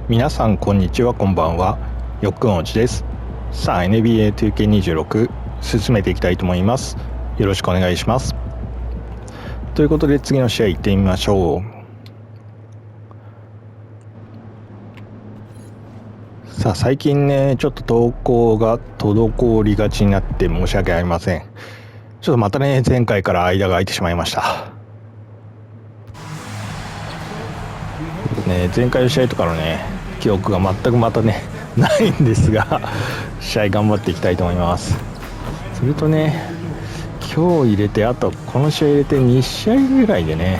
皆さんこんにちは、こんばんは。よっくんおちです。さあ NBA 2K26 進めていきたいと思います。よろしくお願いします。ということで次の試合行ってみましょう。さあ最近ねちょっと投稿が滞りがちになって申し訳ありません。ちょっとまたね前回から間が空いてしまいました。前回の試合とかのね記憶が全くまたねないんですが試合頑張っていきたいと思います。それとね今日入れてあとこの試合入れて2試合ぐらいでね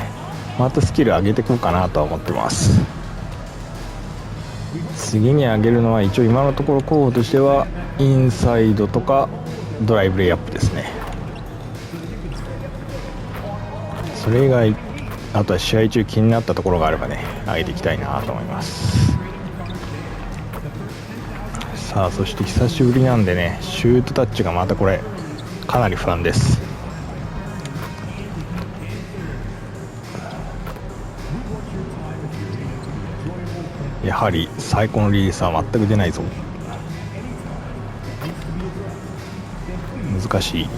またスキル上げていこうかなとは思ってます。次に上げるのは一応今のところ候補としてはインサイドとかドライブレイアップですね。それ以外あとは試合中気になったところがあればね上げていきたいなと思います。さあそして久しぶりなんでねシュートタッチがまたこれかなり不安です。やはり最高のリリースは全く出ないぞ。難しい。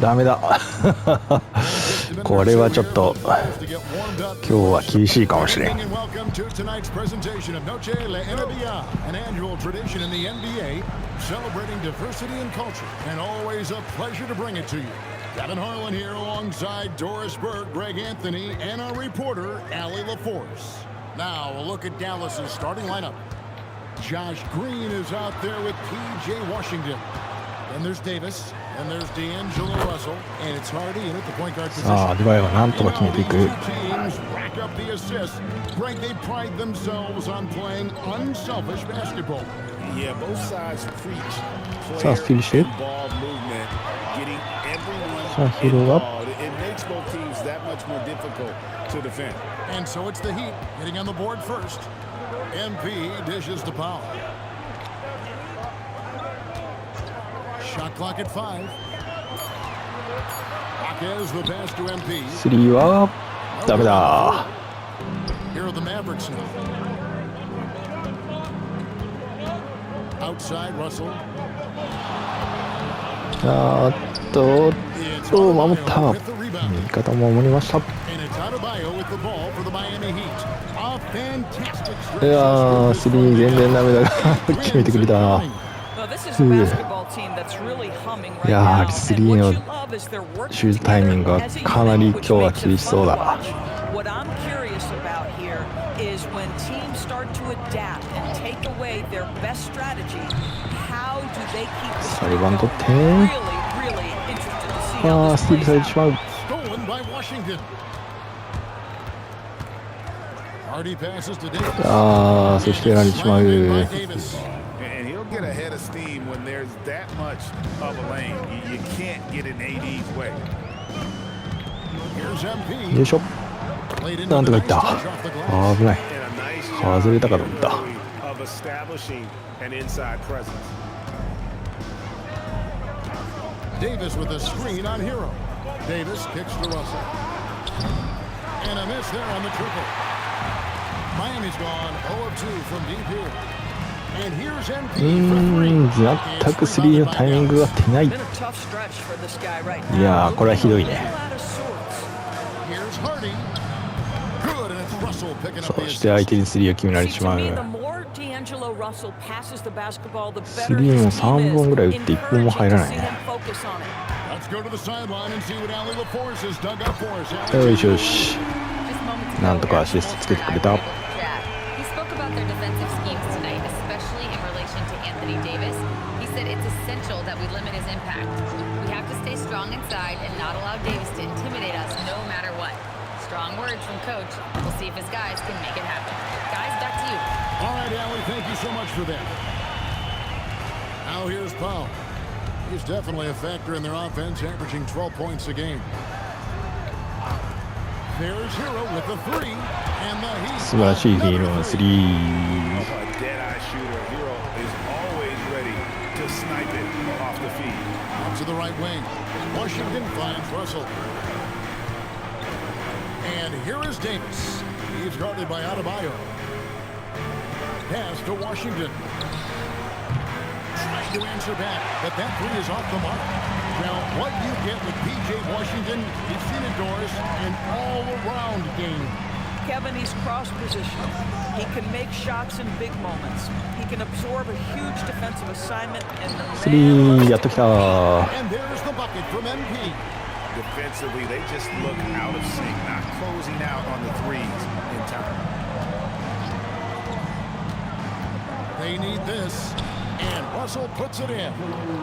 ダメだこれはちょっと今日は厳しいかもしれん。さあデバイはなんとか決めていく。さあスティールしてさあヒーローはスリーはダメだ。守った。味方も守りました。いやースリー全然ダメだが決めてくれた。いやースリーのシュートタイミングがかなり今日は厳しそうだ。裁判取ってスティールされてしまう。そしてやられてしまう。よいしょ。なんとかいった。危ない。外れたかと思った。Davis with a screen on Hero. Davis kicks to Russell. And a miss there on the triple. Miami's gone 0 of 2 from deep here. And here's MP. 全くスリーのタイミングが出ない。いやーこれはひどいね。そして相手にスリーを決められてしまう。スリーも3本ぐらい打って1本も入らないね。よしよし。なんとかアシストつけてくれた。Strong words from coach. We'll see if his guys can make it happen. Guys, back to you. All right, Allie, thank you so much for that. Now here's Powell. He's definitely a factor in their offense, averaging 12 points a game. There's Hero with the three, and the Heat. 素晴らしいヒーローのスリー。to the right wing. Washington finds Russell. And here is Davis. He's guarded by Adebayo. Pass to Washington. Trying to answer back, but that three is off the mark. Now, what you get with P.J. Washington is indoors an all-around game. Kevin, he's cross-positional. He can make shots in big moments. He can absorb a huge defensive assignment and the スリーやっときた。 And there's the bucket from MP. Defensively, they just look out of sync, not closing out on the threes in time. They need this, and Russell puts it in.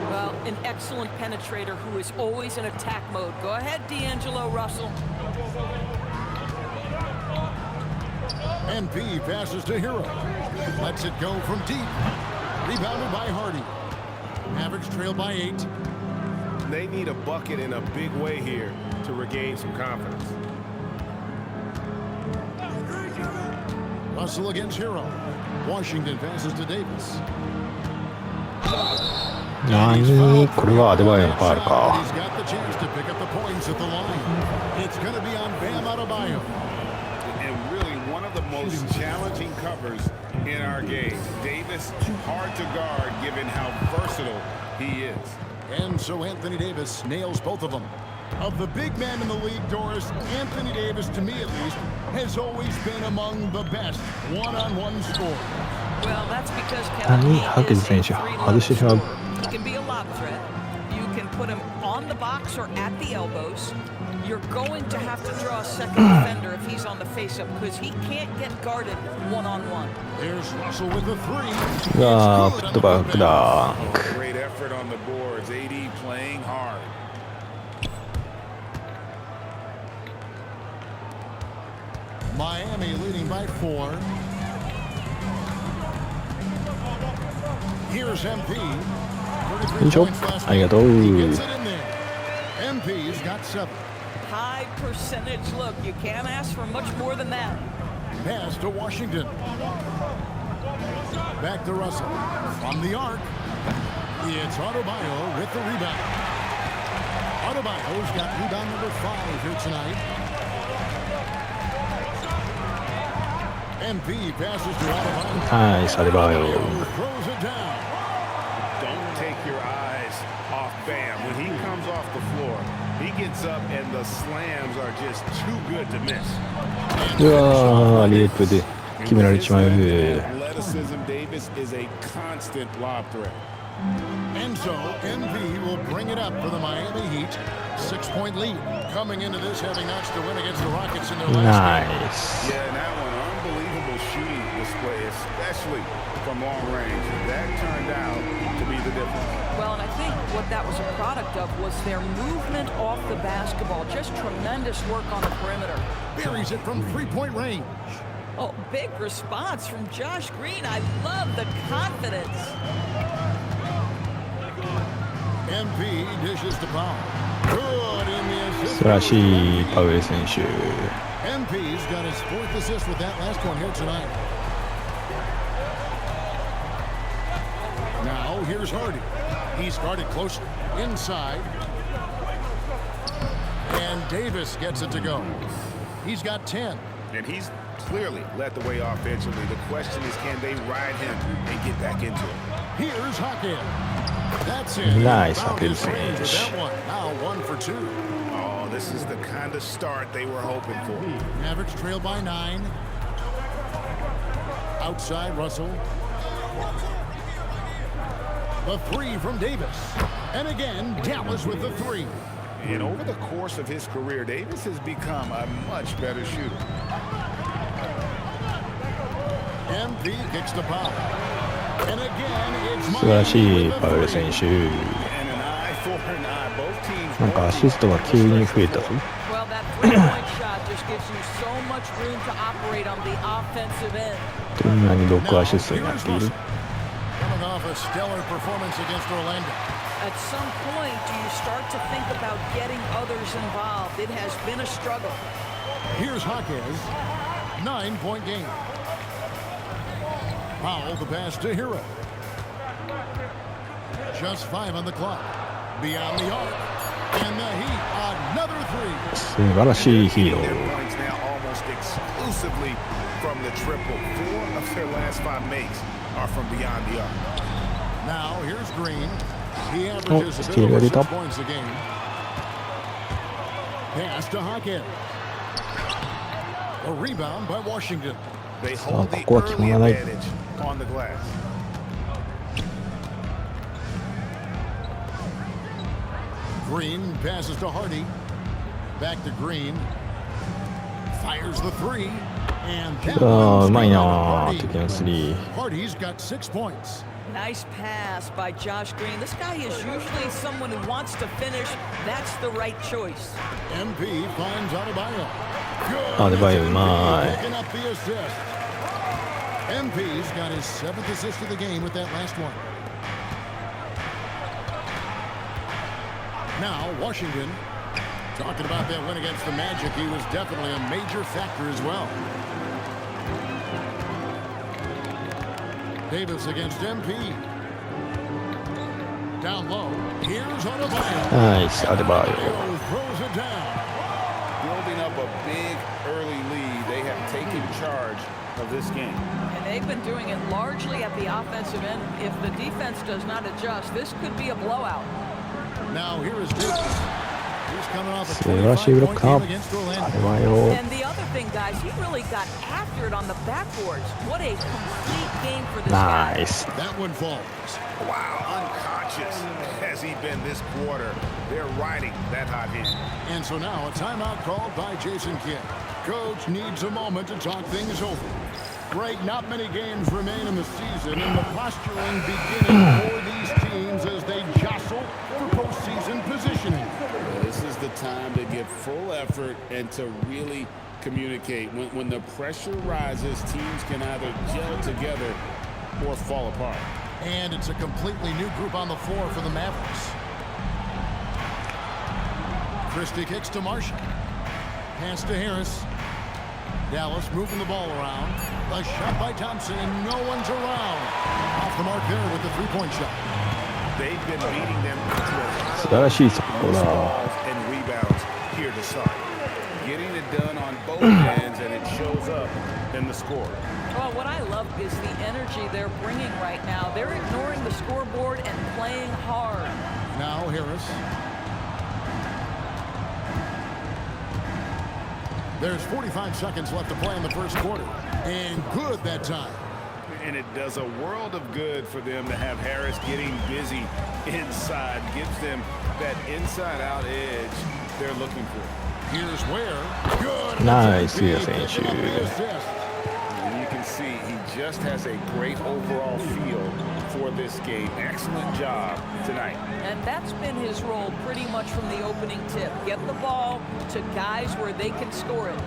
Well, an excellent penetrator who is always in attack mode. Go ahead, D'Angelo Russell. MP passes to Hero. Lets it go from deep. Rebounded by Hardy. Mavericks trail by 8. They need a bucket in a big way here to regain some confidence. Russell against Hero. Washington passes to Davis. 何これはアデバイオのファウルか。 He's got the chance to pick up the points at the line. It's going to be on Bam Adebayo. And really one of the most challenging covers in our game. Davis, hard to guard given how versatile he is. And so Anthony Davis nails both of them. Of the big men in the league, Doris, Anthony Davis, to me at least, has always been among the best one-on-one scorers. Well, that's because Kevin何 he ハケ is ズ選 a 手 three-level 外してしまう。 He can be a lob threat. You can put him on the box or at the elbows. You're going to have to draw a second defender if he's on the face-up because he can't get guarded one-on-one. Here's Russell with the three. うわー、フットバックダンク。 Great effort on the boards. AD playing hard. Miami leading by 4. Here's MP. よいしょ。ありがとう。 He gets it in there. MP's got 7. High percentage look. You can't ask for much more than that. Pass to Washington. Back to Russell. From the arc. It's Adebayo with the rebound. Adebayo's got rebound number 5 here tonight. MP passes to Adebayo. はい、アデバイオ。 Throws it down. Don't take your eyes off Bam. When he comes off the floor, he gets up and the slams are just too good to miss. うわー、リレープで決められちまう。 Athleticism, Davis is a constant lob threat. And so MV will bring it up for the Miami Heat. 6-point lead. Coming into this having notched the win against the Rockets in their last game. ナイス。 Yeah, and that one, unbelievable shooting display, especially from long range. That turned out to be the difference. Well, and I think what that was a product of was their movement off the basketball. Just tremendous work on the perimeter. Buries it from 3-point range. Oh, big response from Josh Green. I love the confidence. MP dishes the foul. Good in the 素 assist. 晴らしいパウエル選手。 MP's got his 4th assist with that last one here tonight. Now here's Hardy. He's guarded closely. Inside. And Davis gets it to go. He's got 10. And he's clearly led the way offensively. The question is, can they ride him and get back into it? Here's Hawkins. That's it. Nice, Fouled his Hawkins. way to that one. Now 1 for 2. Oh, this is the kind of start they were hoping for. Mavericks trail by 9. Outside Russell. The 3 from Davis. And again, Dallas with the 3. And over the course of his career, Davis has become a much better shooter. MP kicks the foul. And again, it's 素晴らしいパウエル選手。 And an eye for an eye. Both teams. なんかアシストが急に増えたぞ。 Well, that three-point shot just gives you so much room to operate on the offensive end. どんなに6アシストになっている。 Coming off a stellar performance against Orlando. At some point, do you start to think about getting others involved? It has been a struggle. Here's Hawkins. 9-point game. Powell the pass to Hero. Just 5 on the clock. Beyond the arc. And the Heat, another three. 素晴らしいヒーロ Their ー。 points now almost exclusively from the triple. 4 of their last 5 makes are from beyond the arc. Now here's Green. He averages a Oh, bit steal over it 6 up. points a game. Pass to Hackett. A rebound by Washington. They hold the ここは決ま early らない。 advantage on the glass. Green passes to Hardy. Back to Green. Fires the three. And that ああ、 one's うまい good な on ー、 Hardy. 敵のスリー。 Hardy's got 6 points. Nice pass by Josh Green. This guy is usually someone who wants to finish. That's the right choice. MP finds Adebayo. Good. アデバイオうまい。 Picking up the assist. MP's got his 7th assist of the game with that last one. Now, Washington. Talking about that win against the Magic, he was definitely a major factor as well. Davis against MP. Down low. Here's Adebayo. ナイス、アデバイ Adebayo throws it down. Building up a big early lead, they have taken charge of this game. And they've been doing it largely at the offensive end. If the defense does not adjust, this could be a blowout. Now here is Davis. He's coming off a 素晴らしいブロック 25-point か。 game against ア Orlando. デバイオ。 And the other thing, guys, he really got after it on the backboards. What a complete game for this ナ guy. イス。 That one falls. Wow, unconscious has he been this quarter. They're riding that hot hand. And so now a timeout called by Jason Kidd. Coach needs a moment to talk things over. Right, not many games remain in the season, and the posturing beginning for these teams as they jostle for postseason positioning. This is the time to give full effort and to really communicate. When the pressure rises, teams can either gel together or fall apart. And it's a completely new group on the floor for the Mavericks. Christie kicks to Marshall. Pass to Harris. Dallas moving the ball around. A shot by Thompson, and no one's around. Off the mark there with the three-point shot. They've been beating them to a lot 素晴らしい速攻 of だ。 balls and rebounds here to start. Getting it done on both ends, and it shows up in the score. Well, what I love is the energy they're bringing right now. They're ignoring the scoreboard and playing hard. Now Harris. There's 45 seconds left to play in the first quarter. And good that time. And it does a world of good for them to have Harris getting busy inside. Gives them that inside-out edge they're looking for. Here's Ware. Good. Nice, Picking yes, up the and assist. And you can see he just has a great overall feel for this game. Excellent job tonight. And that's been his role pretty much from the opening tip. Get the ball to guys where they can score it.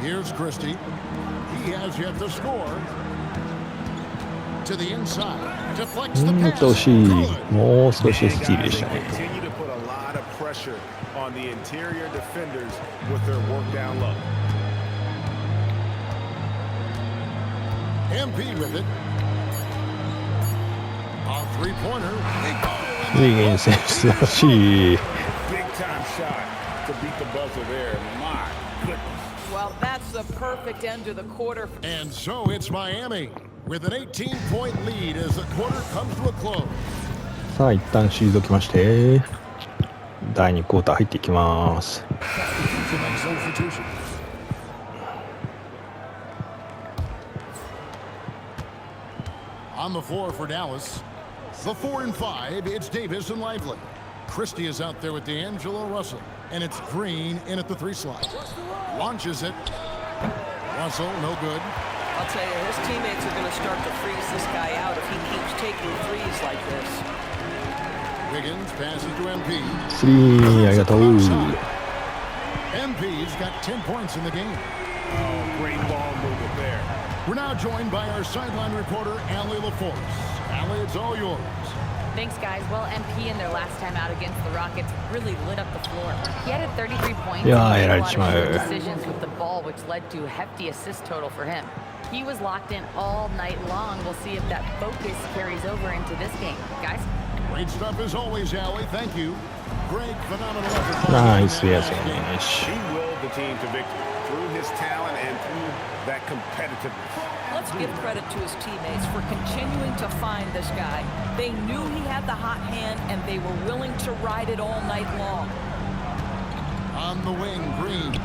Here's Christie. He has yet to score. To the inside. Deflects the 惜 pass. しい。 Good. もう少しス And チールで guys, した they ね。 continue to put a lot of pressure on the interior defenders with their work down low. MP with it. A three-pointer. いいゲーム選手素晴らしい。 Big time shot to beat the buzzer there. My goodness. Well, that's the perfect end to the quarter. And so it's Miami with an 18-point lead as the quarter comes to a close. さあ一旦退きまして第2クォーター入っていきます。 On the floor for Dallas, the 4 and 5, it's Davis and Lively. Christie is out there with D'Angelo Russell, and it's Green in at the 3 slot. Launches it. Russell, no good. I'll tell you, his teammates are going to start to freeze this guy out if he keeps taking threes like this. Wiggins passes to MP. スリーありがとう。 MP's got 10 points in the game. Oh, great ball movement there. We're now joined by our sideline reporter, Allie LaForce. Allie, it's all yours. Thanks, guys. Well, MP in their last time out against the Rockets really lit up the floor. He had 33 points Yeah, and yeah, made a that's lot of my- good decisions with the ball, which led to a hefty assist total for him. He was locked in all night long. We'll see if that focus carries over into this game. Guys? Great stuff as always, Allie. Thank you. Greg, phenomenal effort. ナイスや選 He 手。 willed the team to victory through his talent and through that competitiveness. Let's give credit to his teammates for continuing to find this guy. They knew he had the hot hand, and they were willing to ride it all night long. On the wing, Green.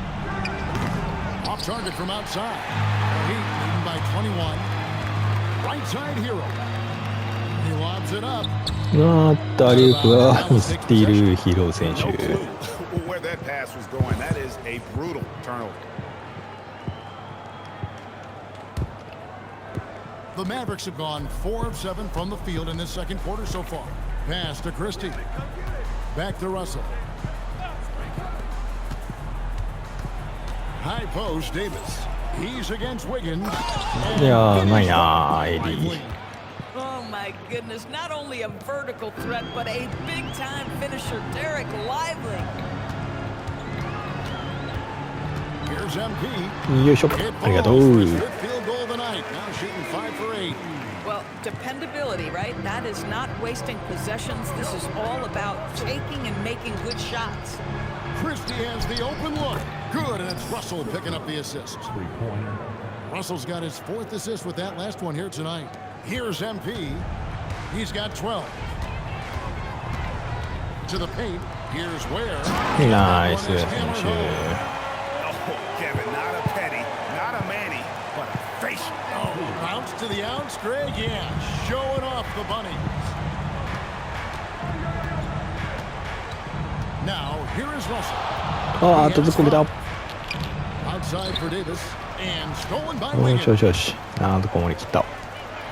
Off target from outside. Heat leading by 21. Right side hero. He lobs it up. ダリウープはミスっているヒーロー選 No 手。 clue where that pass was going. That is a brutal turnover. The Mavericks have gone 4 of 7 from the field in this second quarter so far. Pass to Christie. Back to Russell. High post, Davis. He's against Wiggins. いやー、うまいなー、エディ。 Oh my goodness, not only a vertical threat, but a big-time finisher, Derek Lively. Here's MP. よいしょ、 It ありが falls と for う。 his fifth field goal tonight. Now shooting 5 for 8. Well, dependability, right? That is not wasting possessions. This is all about taking and making good shots. Christie has the open look. Good, and it's Russell picking up the assist. Russell's got his 4th assist with that last one here tonight. Here's MP. He's got 12. To the paint. Here's Ware. ナイス選 Oh, Kevin, not a petty, not a Manny, but a facial. Oh, bounce to the ounce, Greg. Yeah, showing off the bunny. Now, here is Russell. 手。あー、後ずっこみだ。 Outside for Davis. And stolen by よ Wiggins. しよしよし。なんとこもり切った。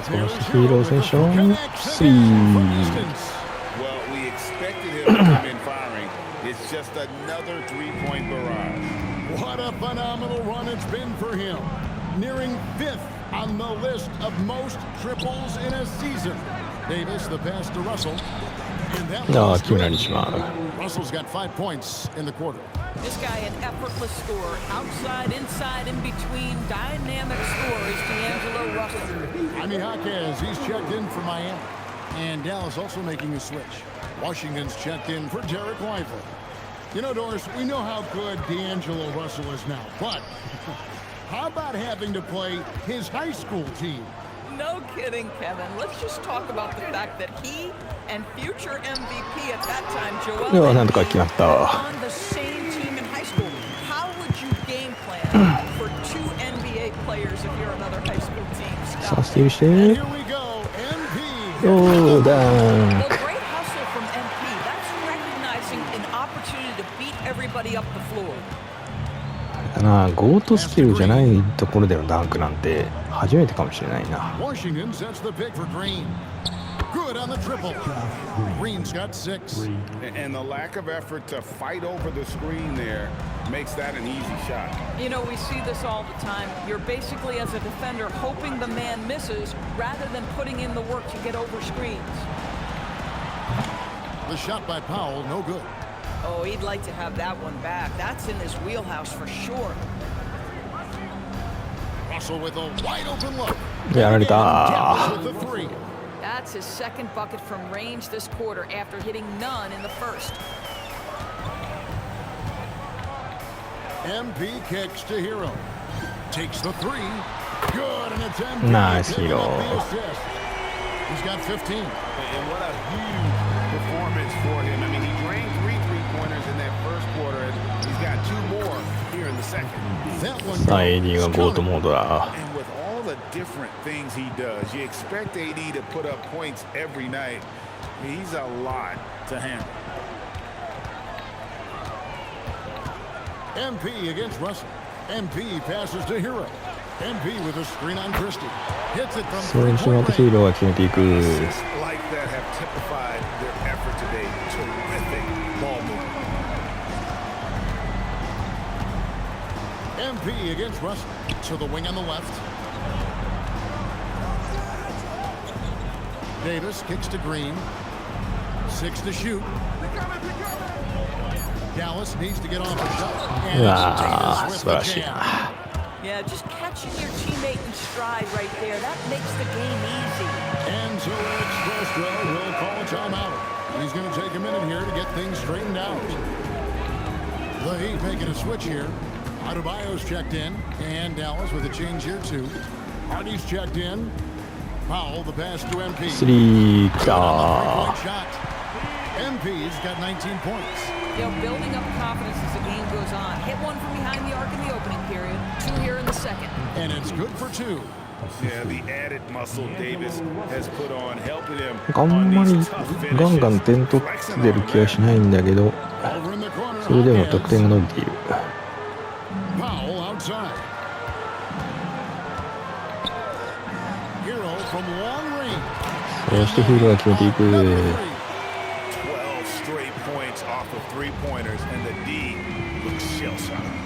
そ There's してヒーロー選手のスリ from ー。 distance. Well, we expected him to come in firing. It's just another three-point barrage. What a phenomenal run it's been for him. Nearing 5th on the list of most triples in a season. Davis, the pass to Russell. And that あ was あ、決められてしまう。 Russell's got 5 points in the quarter. This guy, an effortless scorer. Outside, inside, in between. Dynamic scorer is D'Angelo Russell. Jaime Jaquez, he's checked in for Miami. And Dallas also making a switch. Washington's checked in for Derek Lively. You know, Doris, we know how good D'Angelo Russell is now, but how about having to play his high school team? No kidding, Kevin. Let's just talk about the fact that he and future MVP at that time, Joel ではなんとか決まっ Embiid, た。 on the same team in high school. How would you game plan for 2 NBA players if you're another high school team? さ Stop あ、スティールし And て。 here we go, MP. おー、ダ Well, ンク。 great hustle from MP. That's recognizing an opportunity to beat everybody up the floor. だな、ゴートスキルじゃないところでのダンクなんて初めてかもしれないな。 Washington sets the pick for Green. Good on the triple. Green's got 6. And the lack of effort to fight over the screen there makes that an easy shot. You know, we see this all the time. You're basically, as a defender, hoping the man misses rather than putting in the work to get over screens. The shot by Powell, no good. Oh, he'd like to have that one back. That's in his wheelhouse for sure. Russell with a wide open look. やられた。 Dallas with the 3. That's his second bucket from range this quarter after hitting none in the first. MP kicks to Hero. Takes the 3. Good, and it's MP. Nice, picking up Hero. the assist. He's got 15. And what a huge performance for him. I mean, he drained 3 three-pointers in that first quarter, and he's got 2 more here in the second. That one さあ、AD goes. がゴートモードだ。 And with all the different things he does, you expect AD to put up points every night. He's a lot to handle. MP against Russell. MP passes to Hero. MP with a screen on Christie. Hits it from それにしまってヒーローが決めていく。 Assists like that have typified their effort today. Terrific ball movement. MP against Russell. To the wing on the left. Davis kicks to Green. 6 to shoot. Dallas needs to get off the shot. う And わー、 it's 素晴ら Davis しい with the な。 jam. Yeah, just catching your teammate in stride right there. That makes the game easy. And so Eric Spoelstra will call a timeout. He's going to take a minute here to get things straightened out. The Heat making a switch here. Adebayo's checked in, and Dallas with a change here too. Hardy's checked in. Powell, the pass to MP. スリーか Shot. MP's got 19 points. You know, building up confidence as the game goes on. Hit one from behind the arc in the opening period. 2 here in the second. And it's good for 2. Yeah, the added muscle Davis has put on, helping him あんまりガンガン点取ってる気はしないんだけど、 Over in the corner. それでも得点が伸びている。 Powell outside. Hero from long range. そしてヒーローが決めていく。 12 straight points off of three-pointers, and the D looks shell-shocked.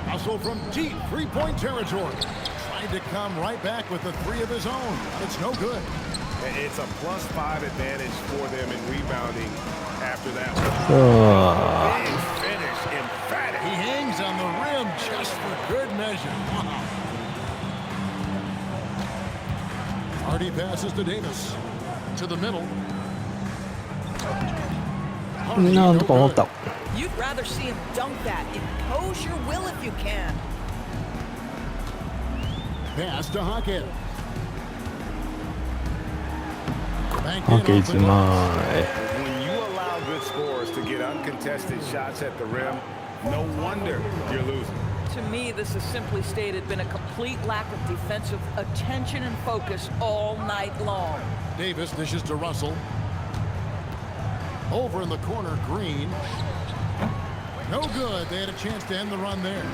Russell from deep three-point territory. Tried to come right back with the 3 of his own. It's no good. It's a +5 advantage for them in rebounding after that one. さあ Big finish, emphatic. He hangs on the rim just for good measure. Wow. Hardy passes to Davis. To the middle. Hardy, なんとか思った。 You'd rather see him dunk that. Impose your will if you can. Pass to Hockett. オッケー、いつま When you allow good scorers to get uncontested shots at the rim, no wonder you're losing. To me, this has simply stated been a complete lack of defensive attention and focus all night long. Davis dishes to Russell. Over in the corner, Green. No good. They had a chance to end the run there.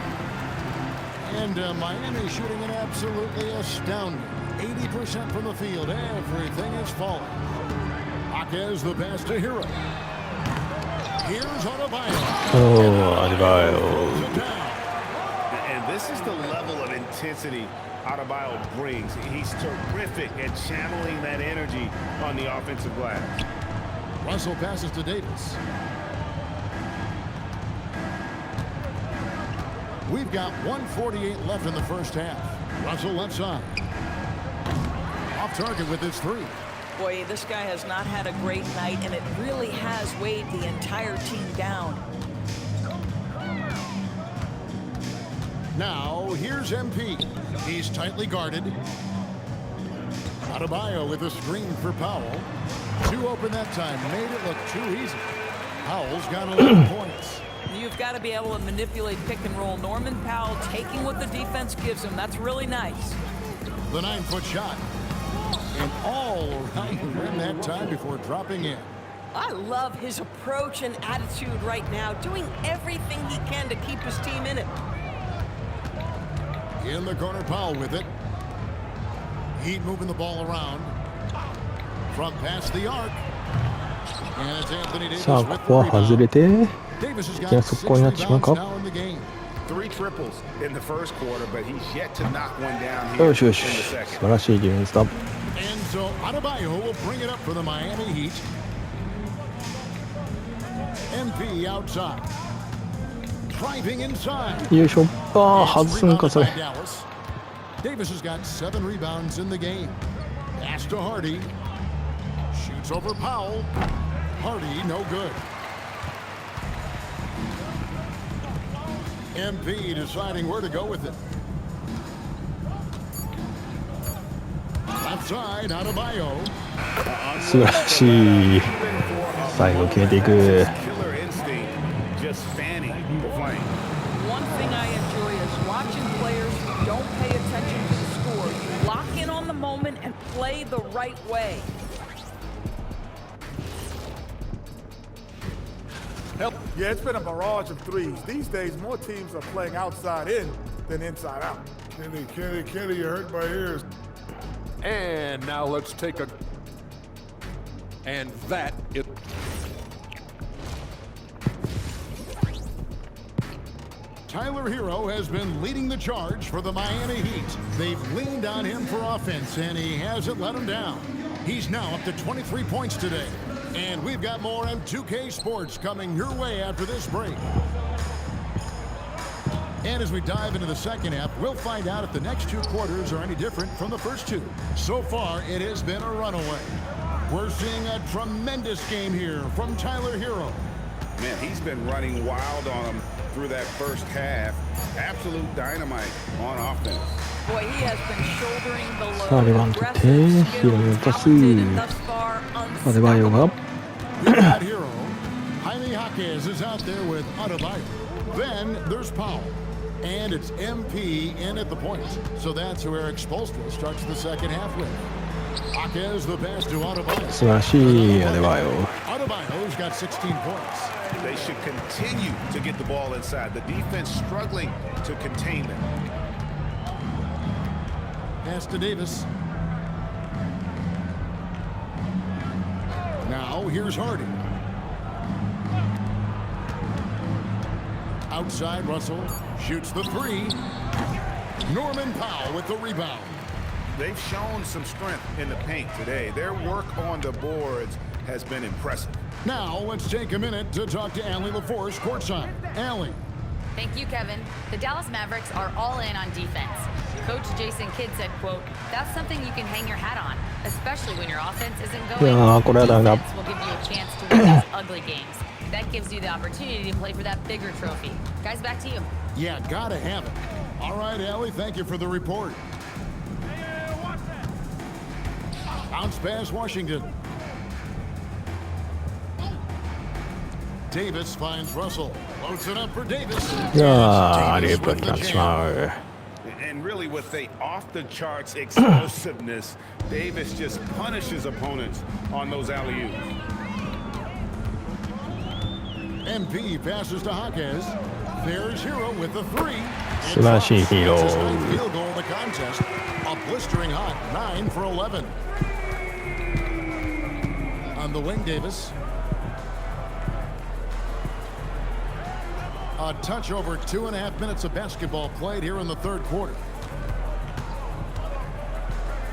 And Miami shooting an absolutely astounding 80% from the field. Everything is falling. Jaquez the pass to Hero. Here's Adebayo. おー、アデバイオ。 And this is the level of intensity Adebayo brings. He's terrific at channeling that energy on the offensive glass. Russell passes to Davis. We've got 1:48 left in the first half. Russell left side. Off target with his 3. Boy, this guy has not had a great night, and it really has weighed the entire team down. Now, here's MP. He's tightly guarded. Adebayo with a screen for Powell. 2 open that time. Made it look too easy. Powell's got 11 points. You've got to be able to manipulate pick and roll. Norman Powell taking what the defense gives him. That's really nice. The 9-foot shot. And all around the rim that time before dropping in. I love his approach and attitude right now, doing everything he can to keep his team in it. In the corner, Powell with it. Heat moving the ball around. From past the arc. And it's Anthony Davis さあ、 with こ the こは外 rebound. れて、 Davis has い got や、 6 速攻になってしまう rebounds か。 now in the game. 3 triples in the first quarter, but he's yet to knock one down here よし in よ the し、素 second. 晴らしいディフェンスだ。 And so Adebayo will bring it up for the Miami Heat. MP outside. Driving inside. よいしょ。ああ、外すんか、それ。 Rebounded by Dallas. Davis has got 7 rebounds in the game. Pass to Hardy. Shoots over Powell. Hardy, no good. MP deciding where to go with it. Left side, Adebayo. 素晴らしい。最後決めていく。 Killer instinct, just fanning the flame. One thing I enjoy is watching players who don't pay attention to the score. You lock in on the moment and play the right way. Yeah, it's been a barrage of threes. These days, more teams are playing outside in than inside out. Kenny, you're hurt my ears. And now let's take a... And that is... Tyler Hero has been leading the charge for the Miami Heat. They've leaned on him for offense, and he hasn't let them down. He's now up to 23 points today. And we've got more M2K Sports coming your way after this break. And as we dive into the second half, we'll find out if the next 2 quarters are any different from the first 2. So far, it has been a runaway. We're seeing a tremendous game here from Tyler Hero. Man, he's been running wild on him through that first half. Absolute dynamite on offense. Boy, he has been shouldering the さあレバン load. 取って Aggressive, ヒーローに skilled, 渡す talented, and thus far アデバイオが We've got Hero. Jaime Jaquez is out there with Adebayo. Then there's Powell. And it's MP in at the point. So that's who Eric Spoelstra starts the second half with. Jaquez the pass to Adebayo. 素晴らしいアデバイオ。 Adebayo's got 16 points. They should continue to get the ball inside. The defense struggling to contain them. Pass to Davis. Now here's Hardy. Outside Russell shoots the three. Norman Powell with the rebound. They've shown some strength in the paint today. Their work on the boards has been impressive. Now let's take a minute to talk to Allie LaForce courtside. Allie. Thank you, Kevin. The Dallas Mavericks are all in on defense. Coach Jason Kidd said, quote, "That's something you can hang your hat on, especially when your offense isn't going. いやーこれはダメだ。 Defense will give you a chance to win those ugly games. That gives you the opportunity to play for that bigger trophy. Guys, back to you." Yeah, gotta have it. All right, Allie, thank you for the report. Bounce pass, Washington. Davis finds Russell. Loads it up for Davis. いやーアリウープが決まってしまう。 And really with the off-the-charts explosiveness, Davis just punishes opponents on those alley-oops. MP passes to Jaquez. There's Hero with the three. 素晴らしいヒーロー。 Field goal of the contest. A blistering hot 9 for 11. On the wing, Davis. A touch over 2.5 minutes of basketball played here in the third quarter.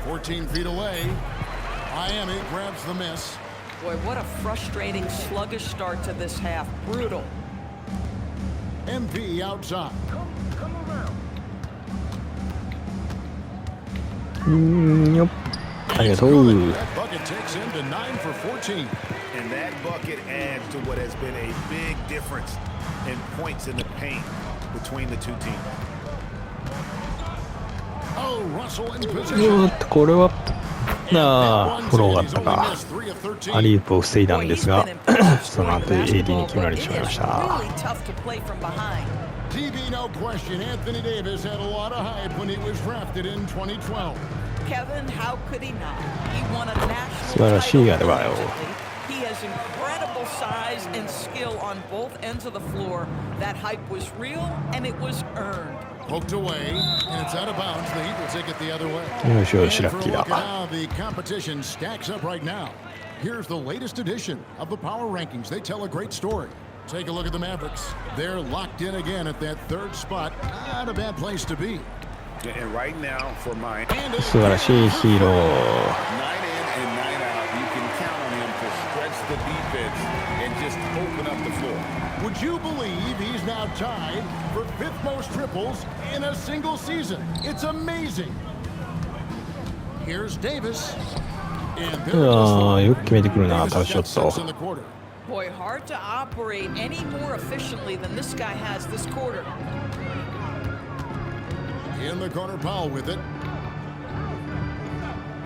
14 feet away. Miami grabs the miss. Boy, what a frustrating, sluggish start to this half. Brutal. MP outside. よっありがとう。 That bucket takes him to 9 for 14. And that bucket adds to what has been a big difference in points in the paint between the two teams. Oh, Russell in お position. っとこれはフローがあったか。アリウープを防いだんですがその後 AD に決められてしまいました。 Really tough to play from behind. TV, no question. Anthony Davis had a lot of hype when he was drafted in 2012. Kevin, how could he not? He won a national 素晴らしいアデバイオ。 He has incredible size and skill on both ends of the floor. That hype was real and it was earned. Poked away, and it's out of bounds. The Heat will take it the other way. よしよ And しラ for ッ a キー look だ。 at how the competition stacks up right now. Here's the latest edition of the Power Rankings. They tell a great story. Take a look at the Mavericks. They're locked in again at that third spot. Not a bad place to be. And right now for my And 素晴らしいヒーロー。 9 in and 9 out, you can count on him to stretch the defense and just open up the floor. would you believe he's now tied for 5th most triples in a single season? It's amazing. Here's Davis. And いやーよく決めてくるなタフショット。 in the quarter. Boy, hard to operate any more efficiently than this guy has this quarter. In the corner, Powell with it.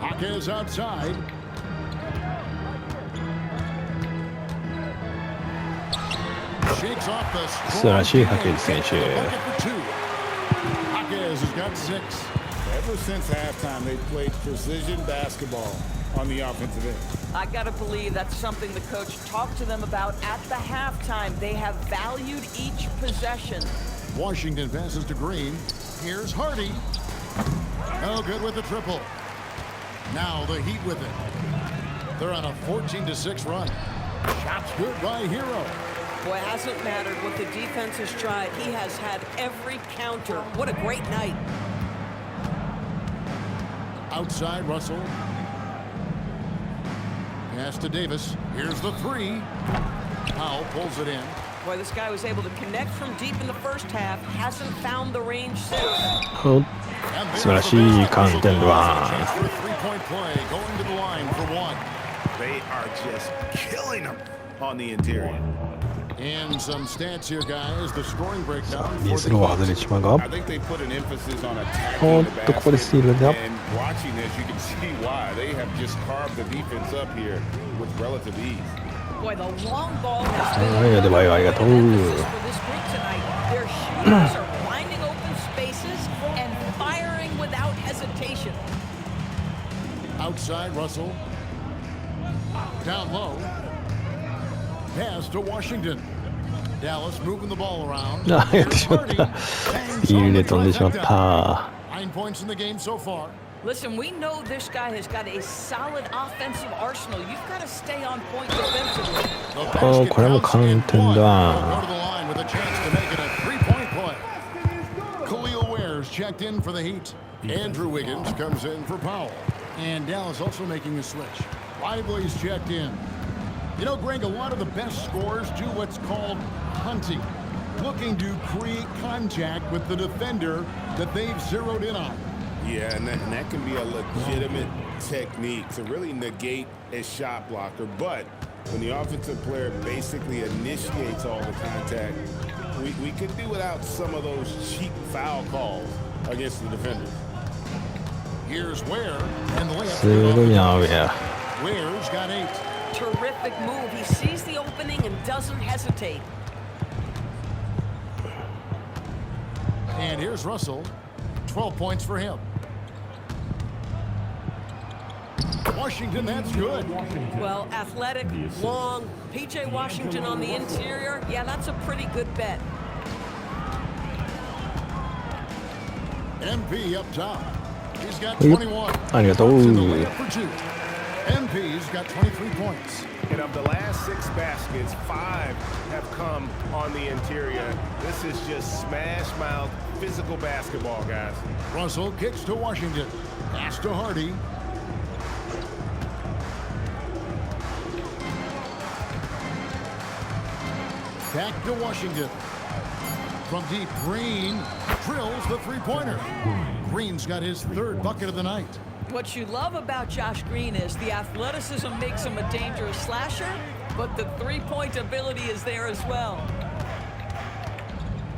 Jaquez outside. Shakes off the 素晴らしいハケージ選手。 Jaquez has got 6. Ever since halftime, they've played precision basketball on the offensive end. I gotta believe that's something the coach talked to them about at the halftime. They have valued each possession. Washington passes to Green. Here's Hardy. No good with the triple. Now the Heat with it. They're on a 14-6 run. Shots good by Hero. Boy, it hasn't mattered what the defense has tried. He has had every counter. What a great night. Outside Russell. Pass to Davis. Here's the three. Powell pulls it in. Boy, this guy was able to connect from deep in the first half. Hasn't found the range since. 素晴らしいカウンテンドワン。 For a three-point play, going to the line for one. They are just killing them on the interior. And some stats here, guys. The scoring breakdown フリー for ス the ロー外れてしまうが、 I think they put an emphasis on お attacking っ the とここで basket. スティールだ。 And watching this, you can see why. They have just carved the defense up here with relative ease. Boy, the long ball has はい、でバイバイありがとう。 been an emphasis for this group tonight. Their shooters are finding open spaces and firing without hesitation. outside Russell. Down low. Pass to Washington. Dallas moving the ball around. あ、やってしまった。ヒールで飛んでしまった。 9 points in the game so far. Listen, we know this guy has got a solid offensive arsenal. You've got to stay on point defensively. おー、これもカウントだ。 Go to the line with a chance to make it a 3-point play. Khalil Ware's checked in for the Heat. Andrew Wiggins comes in for Powell. And Dallas also making a switch. Lively's checked in. You know, Greg, a lot of the best scorers do what's called hunting, looking to create contact with the defender that they've zeroed in on. Yeah, and that can be a legitimate technique to really negate a shot blocker. But when the offensive player basically initiates all the contact, we could do without some of those cheap foul calls against the defenders. Here's Ware, and the layup. すごいな、ウェア。 Ware's got 8. Terrific move. He sees the opening and doesn't hesitate. And here's Russell. 12 points for him. Washington, that's good. Well, athletic, long, P.J. Washington on the interior. Yeah, that's a pretty good bet. MP up top. He's got 21. ありがとう。 In the layup for 2. MP's got 23 points. And of the last 6 baskets, 5 have come on the interior. This is just smash mouth physical basketball, guys. Russell kicks to Washington. Pass to Hardy. Back to Washington. From deep, Green drills the three-pointer. Green's got his 3rd bucket of the night. What you love about Josh Green is the athleticism makes him a dangerous slasher, but the three-point ability is there as well.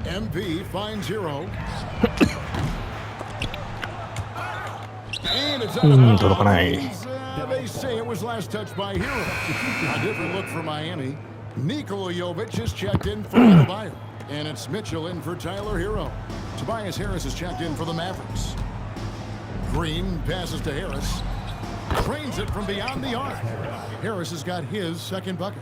MP finds Hero. And it's out of bounds. 届かない。 They say it was last touched by Hero. A different look for Miami. Nikola Jovic is checked in for Adebayo. And it's Mitchell in for Tyler Hero. Tobias Harris is checked in for the Mavericks. Green passes to Harris. Drains it from beyond the arc. Harris has got his 2nd bucket.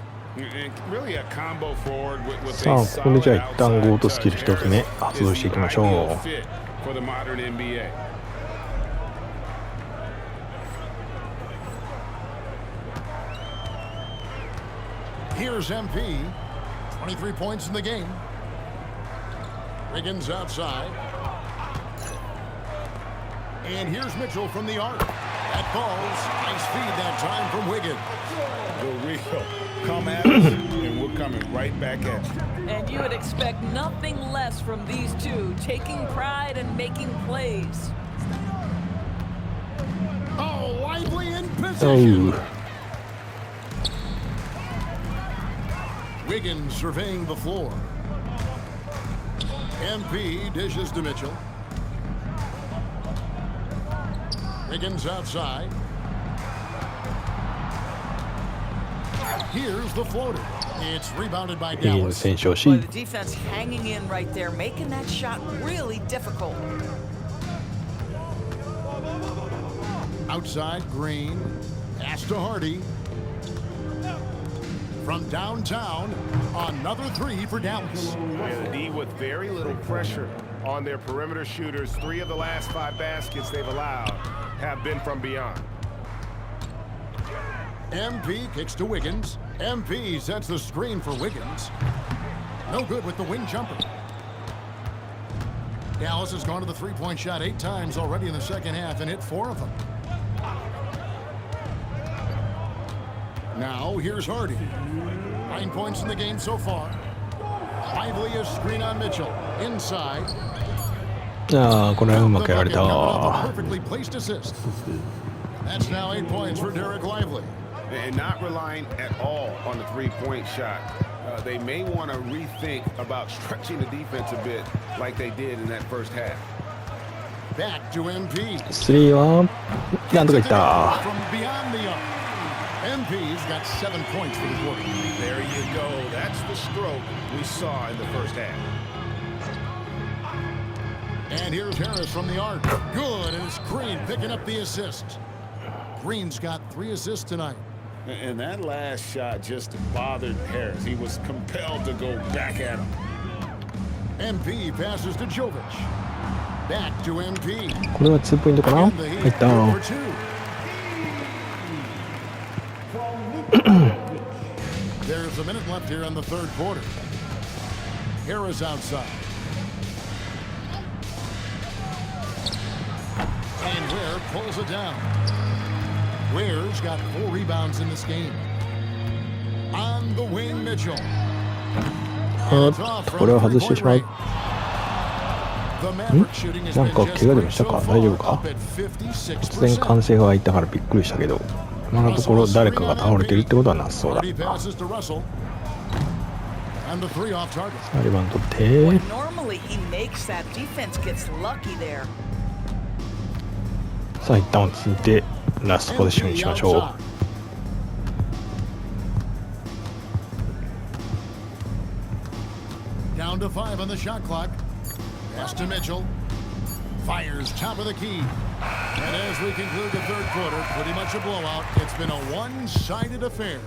Really a combo forward with さあ、ここでじゃあ一旦ゴートスキル1つ目発動していきましょう。 for the modern NBA. Here's MP. 23 points in the game. Wiggins outside. And here's Mitchell from the arc. That falls. Nice feed that time from Wiggins. The real come at us, and we're coming right back at you. And you would expect nothing less from these two, taking pride and making plays. Oh, Lively in position. Oh. Wiggins surveying the floor. MP dishes to Mitchell. Wiggins outside. Here's the floater. It's rebounded by ヒール Dallas. 選手を Boy, し the defense hanging in right there, making that shot really difficult. Outside, Green. Pass to Hardy. From downtown, another 3 for Dallas. And the D with very little pressure on their perimeter shooters. 3 of the last 5 baskets they've allowed have been from beyond. MP kicks to Wiggins. MP sets the screen for Wiggins. No good with the wing jumper. Dallas has gone to the 3-point shot 8 times already in the second half and hit 4 of them. Now here's Hardy. 9 points in the game so far. Lively a screen on Mitchell. Inside. ああ、これはうまくやられた。 Perfectly placed assist. That's now 8 points for Derek Lively. and not relying at all on the three-point shot. They may want to rethink about stretching the defense a bit like they did in that first half. Back to MP. スリーはなんとかいった。 From beyond the arc. MP's got 7 points for the quarter. There you go. That's the stroke we saw in the first half. And here's Harris from the arc. Good, and it's Green picking up the assist. Green's got 3 assists tonight. And that last shot just bothered Harris. He was compelled to go back at him. MP passes to Jovic. Back to MP. これは2ポイントかな。 And the 入 Heat った。 over 2. There's a minute left here in the third quarter. Harris outside. And Ware pulls it down. Ware's got 4 rebounds in this game. On the wing, Mitchell. これを外してしまう。なんか怪我でもしたか、大丈夫か。突然歓声が開いたからびっくりしたけど、今のところ誰かが倒れてるってことはなさそうだ。リバウンド取って。 Normally he makes that defense gets lucky there. さあ一旦落ち着いてラストポジションにしましょう。 Down to 5 on the shot clock. Pass to Mitchell. Fires top of the key. And as we conclude the third quarter, pretty much a blowout. It's been a one-sided affair.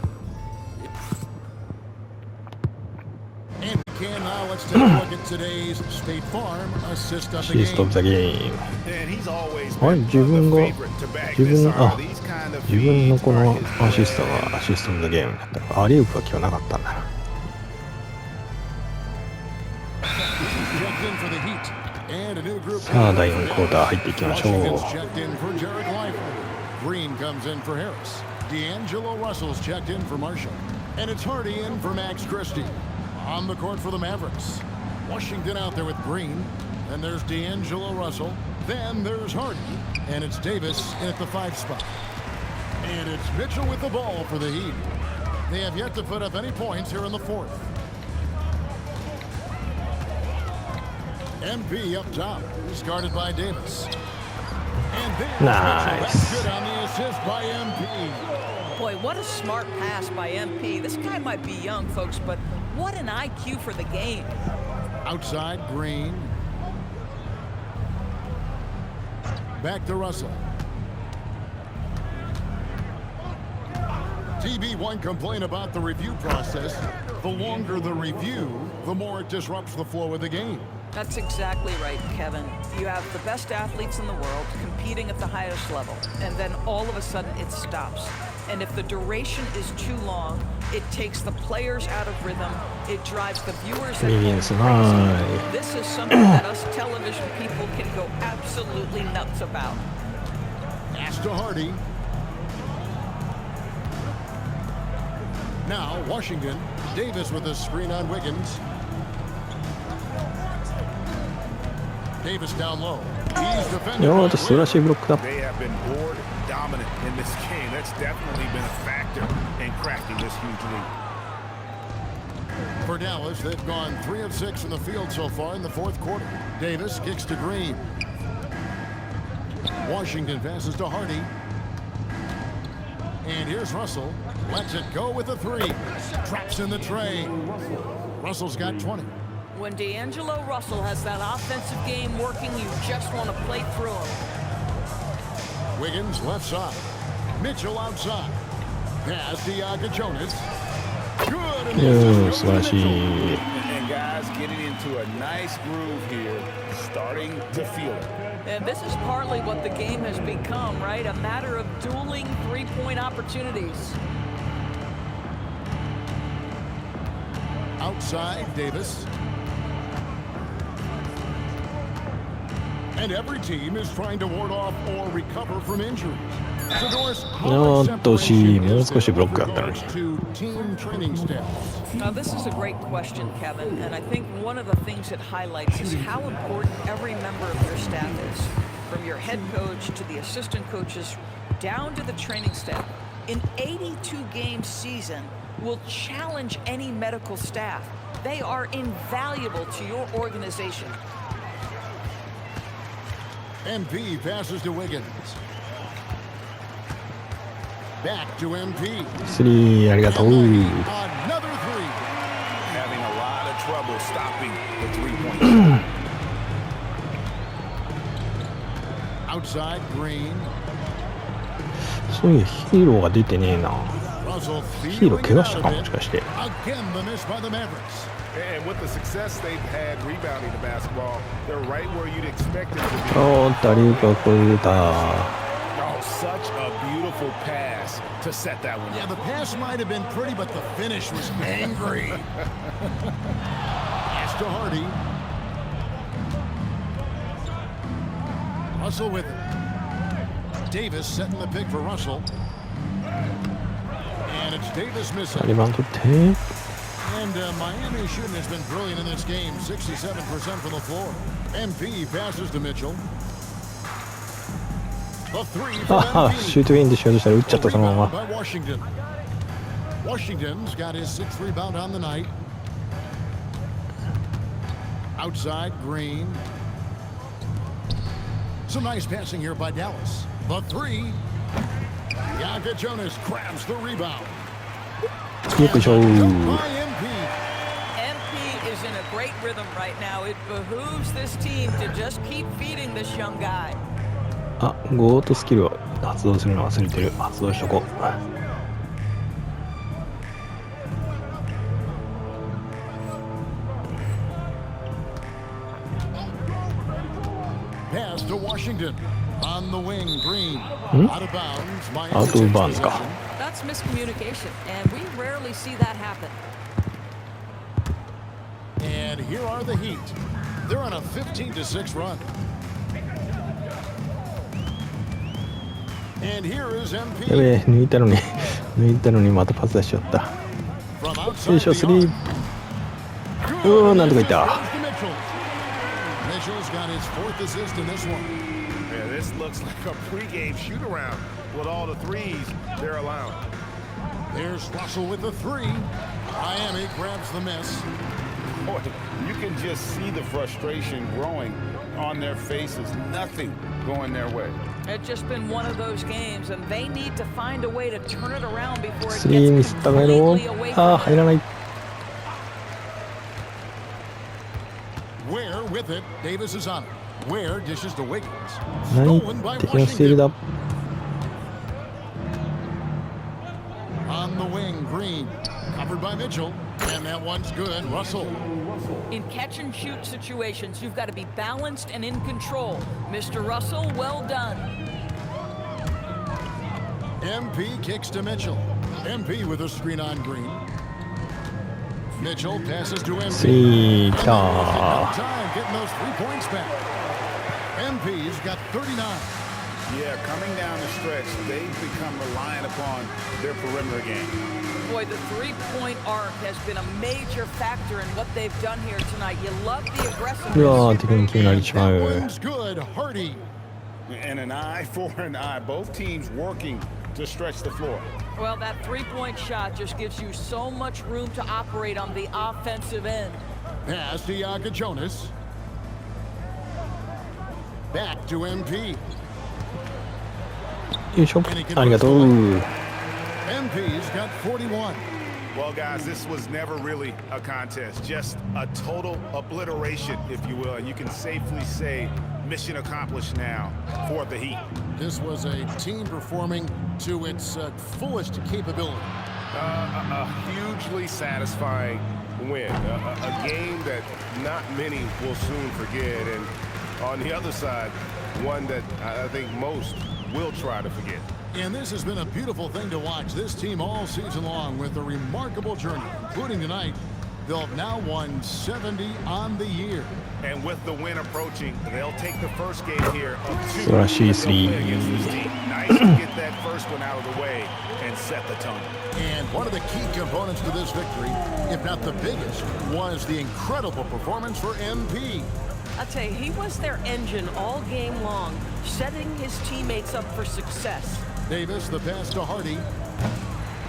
And now let's take a look at today's State Farm assist of the game. Assist of the game. And he's always あれ been 自分 the が favorite to back 自 this 分 up. あ These kind of 自分の feeds この are his アシストがアシストオブザゲームだったのか。アリウープは今日なかったんだな。 Checked in for the Heat. And a new group. さあ第4クォーター入っていきましょう。 Washington's checked in for Jared Lively. Green comes in for Harris. D'Angelo Russell's checked in for Marshall. And it's Hardy in for Max Christie. On the court for the Mavericks. Washington out there with Green. Then there's D'Angelo Russell. Then there's Hardy. And it's Davis in at the 5 spot. And it's Mitchell with the ball for the Heat. They have yet to put up any points here in the fourth. MP up top. He's guarded by Davis. And there's Nice. Mitchell. Good on the assist by MP. Boy, what a smart pass by MP. This guy might be young, folks, but what an IQ for the game. Outside, Green. Back to Russell. TB1 complain about the review process. The longer the review, the more it disrupts the flow of the game. That's exactly right, Kevin. You have the best athletes in the world competing at the highest level, and then all of a sudden it stops. And if the duration is too long, it takes the players out of rhythm. It drives the viewers at home crazy. This is something that us television people can go absolutely nuts about. Pass to Hardy. Now, Washington. Davis with a screen on Wiggins. Davis down low. He's defended. No, just a block. They have been board dominant in this game. That's definitely been a factor in cracking this huge lead. For Dallas, they've gone 3 of 6 from the field so far in the fourth quarter. Davis kicks to Green. Washington passes to Hardy. And here's Russell. Lets it go with a 3. Traps in the tray. Russell's got 20. When D'Angelo Russell has that offensive game working, you just want to play through him. Wiggins left side. Mitchell outside. Pass to Jonas. Good. And guys getting into a nice groove here, starting to feel it. And this is partly what the game has become, right? A matter of dueling three-point opportunities. Outside, Davis. And every team is trying to ward off or recover from injuries. So Doris, how much separation is there with regards to team training staff? Now, this is a great question, Kevin, and I think one of the things it highlights is how important every member of your staff is, from your head coach to the assistant coaches down to the training staff. an 82-game season will challenge any medical staff. They are invaluable to your organization. MP passes to Wiggins. Back to MP. 3ありがとう。 Another three. Having a lot of trouble stopping the three-point Outside Green. そういうヒーローが出てねえな。 Russell ヒーロー怪我したかもしかして。 Again, the miss by the Mavericks. And with the success they've had rebounding the basketball, they're right where you'd expect them to be. おーっと、アリウープがこれ出た。 Oh, such a beautiful pass to set that one Yeah, up. the pass might have been pretty, but the finish was angry. Pass to Hardy. Russell with it. Davis setting the pick for Russell. And it's Davis missing. リバウンド取って。 And Miami shooting has been brilliant in this game. 67% from the floor. MP passes to Mitchell. The three for ああ、 MP. シュートインでしようとしたら打っちゃったそのまま。 By Washington. Washington's got his 6th rebound on the night. Outside Green. Some nice passing here by Dallas. The three. Jonas grabs the rebound. よくしょ By ー。 MP. MP is in a great rhythm right now. It behooves this team to just keep feeding this young guy. あ、ゴートスキルを発動するの忘れてる。発動しとこう。 Pass to Washington. On the wing, Green. Out of bounds. Miami アウト takes バーンか。 possession. That's miscommunication, and we rarely see that happen. And here are the Heat. They're on a 15-6 run. And here is や MP. べえ、抜いたのにまたパス出しちゃった。 From よ outside いしょ、 the スリー。 arc. うーん、なんとかいった。 Goes to Mitchell. Mitchell's got his 4th assist in this one. Yeah, this looks like a pregame shoot-around with all the threes they're allowing. There's Russell with the three. Miami grabs the miss. Boy, you can just see the frustration growing on their faces. Nothing going their way. It's just been one of those games, and they need to find a way to turn it around before it スリーミ gets スっためろ。 completely away ああ、 from 入ら them. ない。 Ware with it. Davis is on it. Ware dishes to Wiggins. 何 Stolen by 敵のスティール Washington. だ。 On the wing, Green. Covered by Mitchell. And that one's good. Russell. In catch and shoot situations, you've got to be balanced and in control. Mr. Russell, well done. MP kicks to Mitchell. MP with a screen on Green. Mitchell passes to MP. スリー And 来 they're た having time getting those 3 points back. MP's got 39. Yeah, coming down the stretch, they've become reliant upon their perimeter game. Boy, the three-point arc has been a major factor in what they've done here tonight. You love the うわ aggressiveness. ー、敵に決められてしま That う。 one's good. Hardy. And an eye for an eye. Both teams working to stretch the floor. Well, that three-point shot just gives you so much room to operate on the offensive end. Pass to Jonas. Back to MP. よいしょ。ありがとう。 MP's got 41. Well, guys, this was never really a contest, just a total obliteration, if you will. And you can safely say mission accomplished now for the Heat. This was a team performing to its fullest capability. A hugely satisfying win, a game that not many will soon forget. And on the other side, one that I think most will try to forget. And this has been a beautiful thing to watch. This team all season long with a remarkable journey, including tonight. They'll have now won 70 on the year. And with the win approaching, they'll take the first game here of 2 素晴らしいスリー。 against this team. Nice to get that first one out of the way and set the tone. And one of the key components to this victory, if not the biggest, was the incredible performance for MP. I'll tell you, he was their engine all game long, setting his teammates up for success. Davis, the pass to Hardy.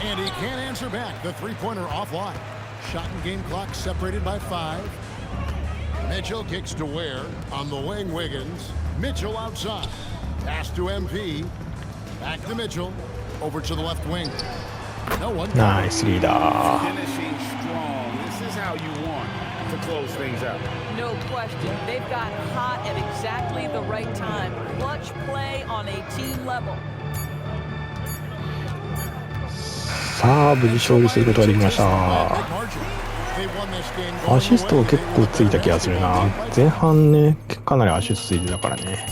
And he can't answer back. The three-pointer offline. Shot and game clock separated by 5. Mitchell kicks to Ware on the wing. Wiggins. Mitchell outside. Pass to MP. Back to Mitchell. Over to the left wing. No one. ナイスリーダー。 Finishing strong. This is how you want to close things out. No question. They've got hot at exactly the right time. Clutch play on a team level. さあ無事勝利することができました。アシスト結構ついた気がするな。前半ねかなりアシストついてたからね。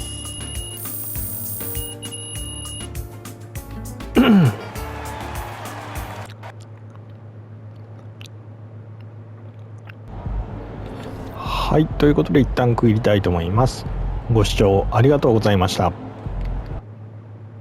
はい、ということで一旦区切りたいと思います。ご視聴ありがとうございました。